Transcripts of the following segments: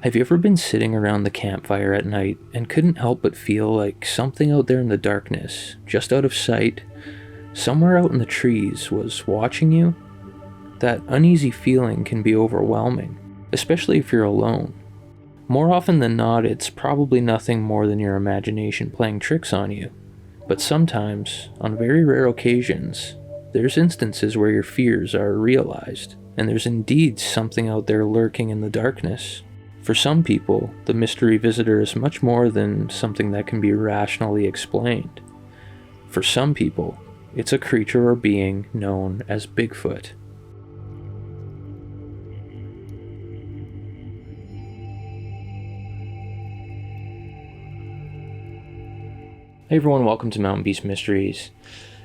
Have you ever been sitting around the campfire at night and couldn't help but feel like something out there in the darkness, just out of sight, somewhere out in the trees, was watching you? That uneasy feeling can be overwhelming, especially if you're alone. More often than not, it's probably nothing more than your imagination playing tricks on you. But sometimes, on very rare occasions, there's instances where your fears are realized, and there's indeed something out there lurking in the darkness. For some people, the mystery visitor is much more than something that can be rationally explained. For some people, it's a creature or being known as Bigfoot. Hey everyone, welcome to Mountain Beast Mysteries.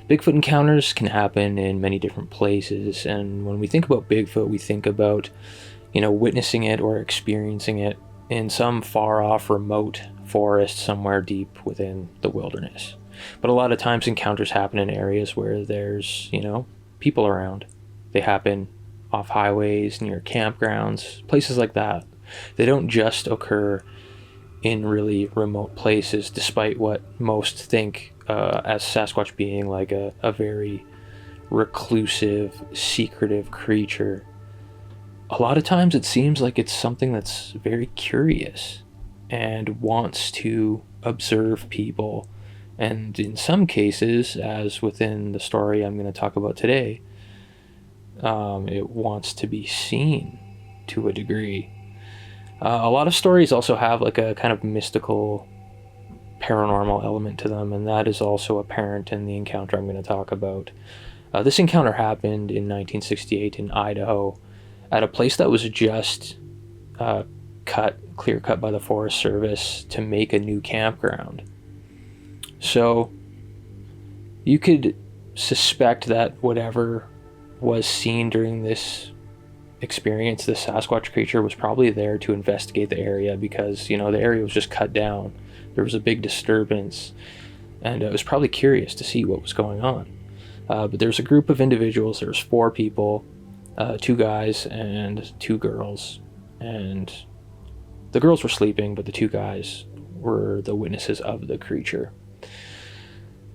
Bigfoot encounters can happen in many different places, and when we think about Bigfoot, we think about witnessing it or experiencing it in some far-off remote forest somewhere deep within the wilderness. But a lot of times encounters happen in areas where there's, people around. They happen off highways, near campgrounds, places like that. They don't just occur in really remote places, despite what most think as Sasquatch being like a very reclusive, secretive creature. A lot of times it seems like it's something that's very curious and wants to observe people. And in some cases, as within the story I'm going to talk about today, it wants to be seen to a degree. A lot of stories also have like a kind of mystical, paranormal element to them, and that is also apparent in the encounter I'm going to talk about. This encounter happened in 1968 in Idaho, at a place that was just clear cut by the Forest Service to make a new campground. So you could suspect that whatever was seen during this experience, the Sasquatch creature, was probably there to investigate the area because, the area was just cut down. There was a big disturbance, and it was probably curious to see what was going on. But there's a group of individuals. There's 4 people, 2 guys and 2 girls, and the girls were sleeping, but the 2 guys were the witnesses of the creature.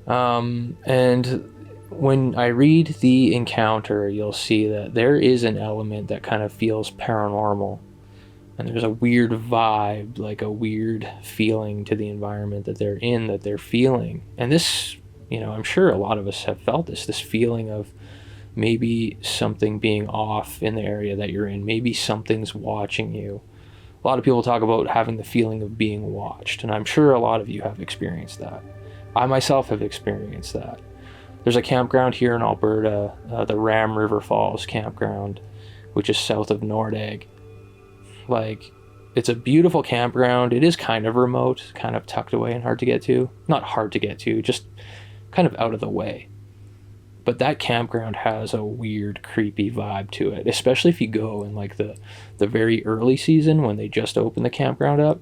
And when I read the encounter, you'll see that there is an element that kind of feels paranormal, and there's a weird vibe, like a weird feeling to the environment that they're in, that they're feeling. And this, I'm sure a lot of us have felt this feeling of maybe something being off in the area that you're in. Maybe something's watching you. A lot of people talk about having the feeling of being watched, and I'm sure a lot of you have experienced that. I myself have experienced that. There's a campground here in Alberta, the Ram River Falls campground, which is south of Nordegg. It's a beautiful campground. It is kind of remote, kind of tucked away and hard to get to. Not hard to get to, just kind of out of the way. But that campground has a weird, creepy vibe to it, especially if you go in the very early season when they just open the campground up.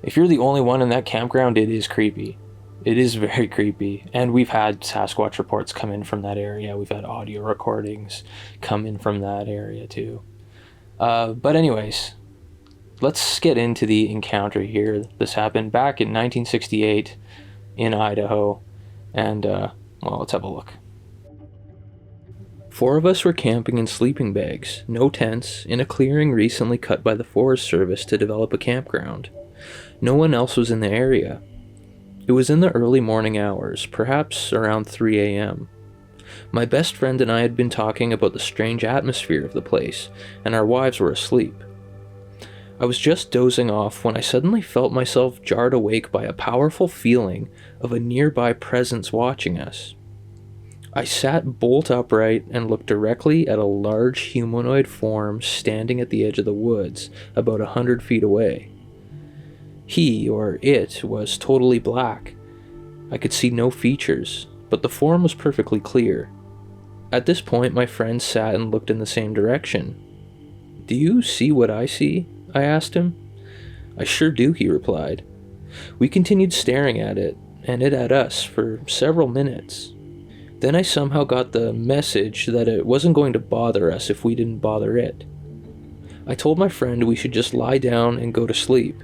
If you're the only one in that campground, it is creepy. It is very creepy. And we've had Sasquatch reports come in from that area. We've had audio recordings come in from that area too. But anyways, let's get into the encounter here. This happened back in 1968 in Idaho. And, let's have a look. 4 of us were camping in sleeping bags, no tents, in a clearing recently cut by the Forest Service to develop a campground. No one else was in the area. It was in the early morning hours, perhaps around 3 a.m. My best friend and I had been talking about the strange atmosphere of the place, and our wives were asleep. I was just dozing off when I suddenly felt myself jarred awake by a powerful feeling of a nearby presence watching us. I sat bolt upright and looked directly at a large humanoid form standing at the edge of the woods, about 100 feet away. He, or it, was totally black. I could see no features, but the form was perfectly clear. At this point, my friend sat and looked in the same direction. "Do you see what I see?" I asked him. "I sure do," he replied. We continued staring at it, and it at us, for several minutes. Then I somehow got the message that it wasn't going to bother us if we didn't bother it. I told my friend we should just lie down and go to sleep.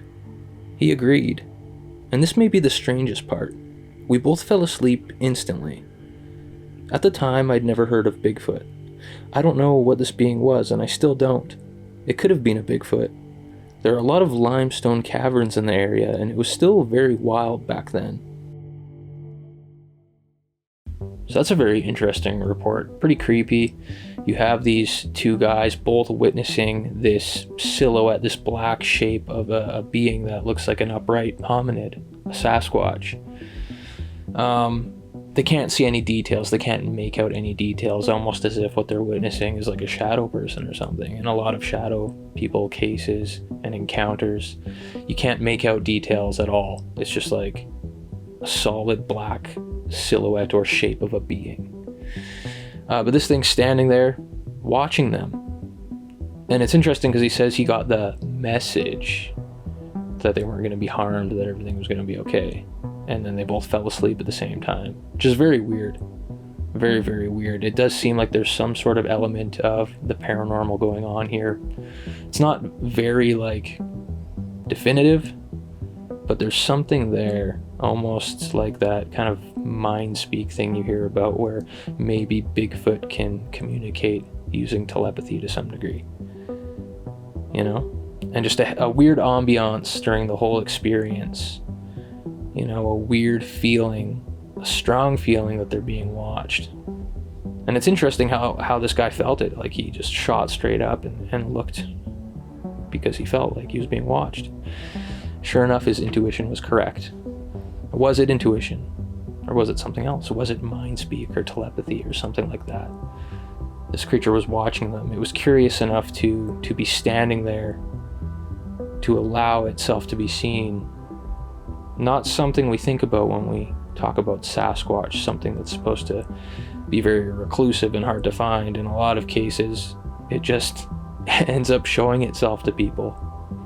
He agreed. And this may be the strangest part. We both fell asleep instantly. At the time, I'd never heard of Bigfoot. I don't know what this being was, and I still don't. It could have been a Bigfoot. There are a lot of limestone caverns in the area, and it was still very wild back then. So that's a very interesting report. Pretty creepy. You have these two guys both witnessing this silhouette, this black shape of a being that looks like an upright hominid, a Sasquatch. They can't see any details. They can't make out any details, almost as if what they're witnessing is like a shadow person or something. In a lot of shadow people cases and encounters, you can't make out details at all. It's just like a solid black silhouette or shape of a being. But this thing's standing there watching them. And it's interesting because he says he got the message that they weren't going to be harmed, that everything was going to be okay. And then they both fell asleep at the same time, which is very weird. Very, very weird. It does seem like there's some sort of element of the paranormal going on here. It's not very, definitive, but there's something there, almost like that kind of mind speak thing you hear about where maybe Bigfoot can communicate using telepathy to some degree. You know? And just a weird ambiance during the whole experience. You know, a weird feeling, a strong feeling that they're being watched. And it's interesting how this guy felt it. Like, he just shot straight up and looked because he felt like he was being watched. Sure enough, his intuition was correct. Was it intuition? Or was it something else? Was it mind speak or telepathy or something like that? This creature was watching them. It was curious enough to be standing there, to allow itself to be seen. Not something we think about when we talk about Sasquatch, something that's supposed to be very reclusive and hard to find. In a lot of cases, it just ends up showing itself to people.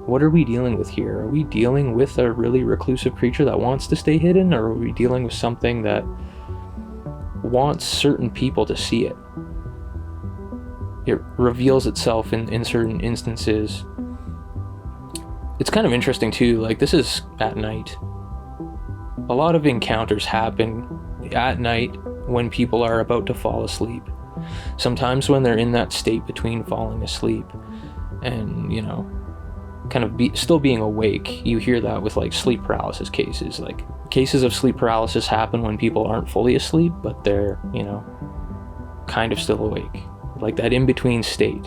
What are we dealing with here? Are we dealing with a really reclusive creature that wants to stay hidden, or are we dealing with something that wants certain people to see it? It reveals itself in certain instances. It's kind of interesting too, like, this is at night. A lot of encounters happen at night when people are about to fall asleep. Sometimes when they're in that state between falling asleep and, you know, kind of still being awake. You hear that with like sleep paralysis cases. Like, cases of sleep paralysis happen when people aren't fully asleep, but they're, you know, kind of still awake. Like that in-between state.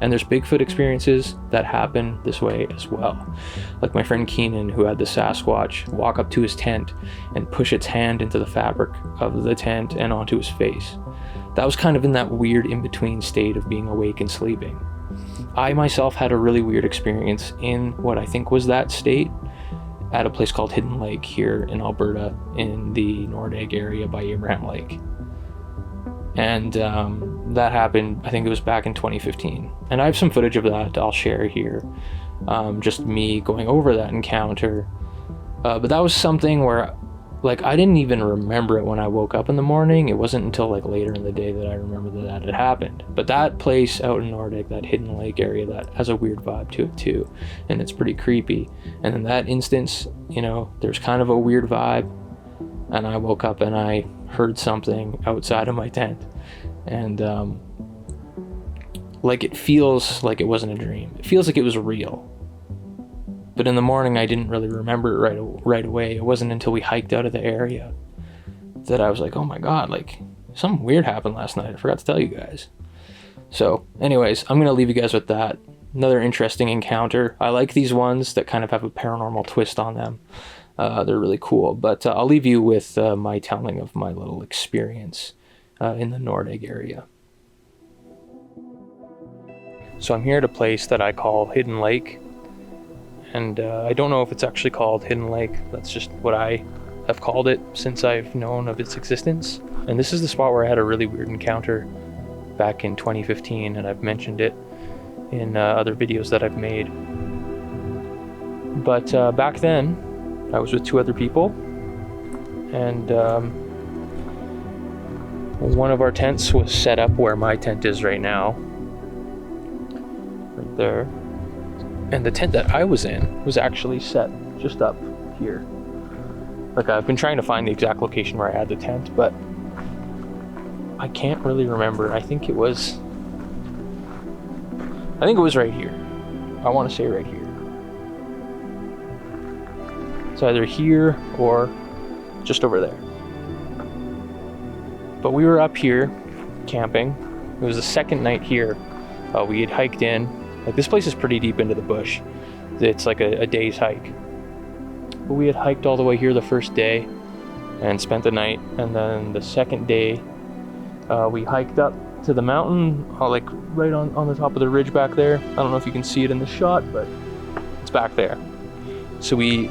And there's Bigfoot experiences that happen this way as well. Like my friend Keenan, who had the Sasquatch walk up to his tent and push its hand into the fabric of the tent and onto his face. That was kind of in that weird in-between state of being awake and sleeping. I myself had a really weird experience in what I think was that state at a place called Hidden Lake here in Alberta in the Nordegg area by Abraham Lake. And that happened, I think it was back in 2015. And I have some footage of that I'll share here. Just me going over that encounter. But that was something where, like, I didn't even remember it when I woke up in the morning. It wasn't until like later in the day that I remember that had happened. But that place out in Nordegg, that Hidden Lake area, that has a weird vibe to it too. And it's pretty creepy. And in that instance, you know, there's kind of a weird vibe. And I woke up and I heard something outside of my tent. And like, it feels like it wasn't a dream. It feels like it was real. But in the morning, I didn't really remember it right away. It wasn't until we hiked out of the area that I was like, oh my God, like, something weird happened last night. I forgot to tell you guys. So anyways, I'm going to leave you guys with that. Another interesting encounter. I like these ones that kind of have a paranormal twist on them. They're really cool. But I'll leave you with my telling of my little experience in the Nordegg area. So I'm here at a place that I call Hidden Lake. And I don't know if it's actually called Hidden Lake. That's just what I have called it since I've known of its existence. And this is the spot where I had a really weird encounter back in 2015, and I've mentioned it in other videos that I've made. But back then, I was with two other people, and one of our tents was set up where my tent is right now. Right there. And the tent that I was in was actually set just up here. Like, I've been trying to find the exact location where I had the tent, but I can't really remember. I think it was right here. I want to say right here. It's either here or just over there. But we were up here camping. It was the second night here. We had hiked in. Like, this place is pretty deep into the bush. It's like a day's hike. But we had hiked all the way here the first day and spent the night. And then the second day, we hiked up to the mountain, like right on the top of the ridge back there. I don't know if you can see it in the shot, but it's back there. So we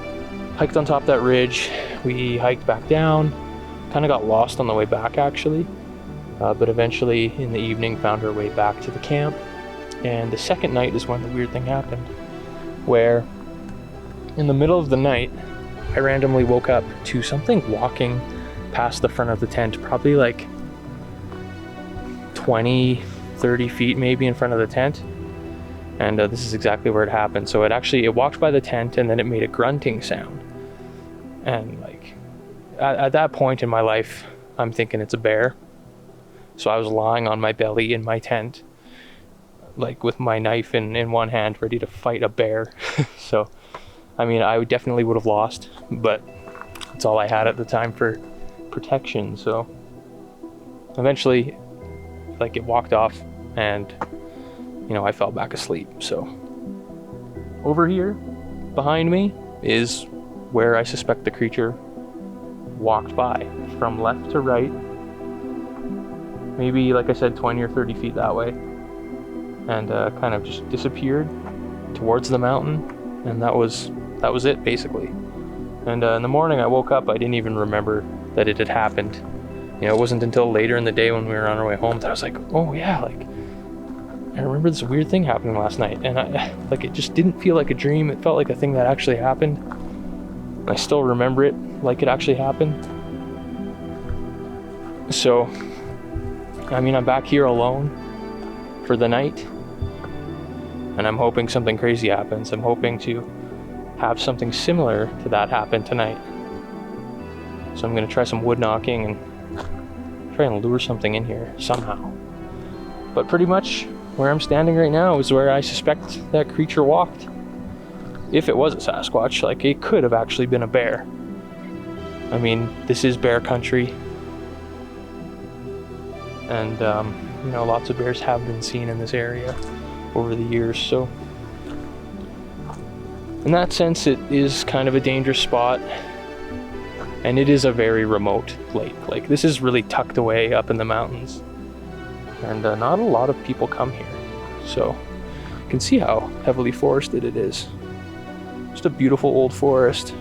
hiked on top of that ridge. We hiked back down. Kind of got lost on the way back, actually. But eventually, in the evening, found our way back to the camp. And the second night is when the weird thing happened, where in the middle of the night, I randomly woke up to something walking past the front of the tent, probably like 20, 30 feet maybe in front of the tent. And this is exactly where it happened. So it walked by the tent, and then it made a grunting sound. And like, at that point in my life, I'm thinking it's a bear. So I was lying on my belly in my tent, like with my knife in one hand, ready to fight a bear. So, I mean, I definitely would have lost, but that's all I had at the time for protection. So eventually, like, it walked off, and, you know, I fell back asleep. So over here behind me is where I suspect the creature walked by, from left to right. Maybe, like I said, 20 or 30 feet that way, and kind of just disappeared towards the mountain, and that was it, basically. And in the morning I woke up, I didn't even remember that it had happened. You know, it wasn't until later in the day when we were on our way home that I was like, oh yeah, like, I remember this weird thing happening last night, and it just didn't feel like a dream. It felt like a thing that actually happened. And I still remember it like it actually happened. So, I mean, I'm back here alone for the night, and I'm hoping something crazy happens. I'm hoping to have something similar to that happen tonight. So I'm gonna try some wood knocking and try and lure something in here somehow. But pretty much where I'm standing right now is where I suspect that creature walked. If it was a Sasquatch, like, it could have actually been a bear. I mean, this is bear country. And, you know, lots of bears have been seen in this area over the years, so in that sense, it is kind of a dangerous spot, and it is a very remote lake. Like, this is really tucked away up in the mountains, and not a lot of people come here, so you can see how heavily forested it is. Just a beautiful old forest.